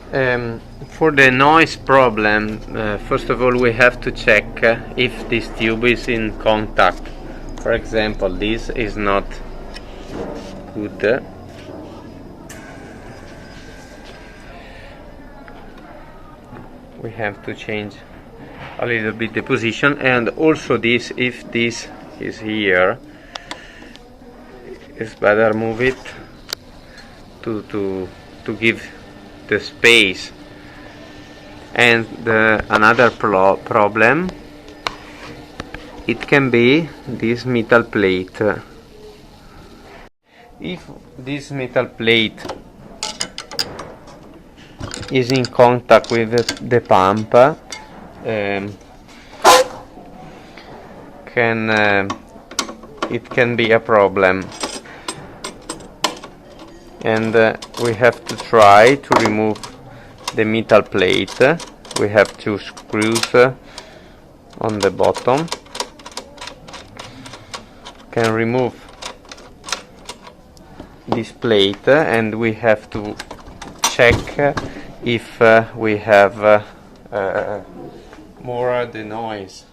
For the noise problem, first of all we have to check if this tube is in contact. For example, this is not good. We have to change a little bit the position, and also this, if this is here, it's better move it to give the space. And another problem, it can be this metal plate. If this metal plate is in contact with the pump, it can be a problem, and we have to try to remove the metal plate. We have two screws on the bottom. Can remove this plate, and we have to check if we have more the noise.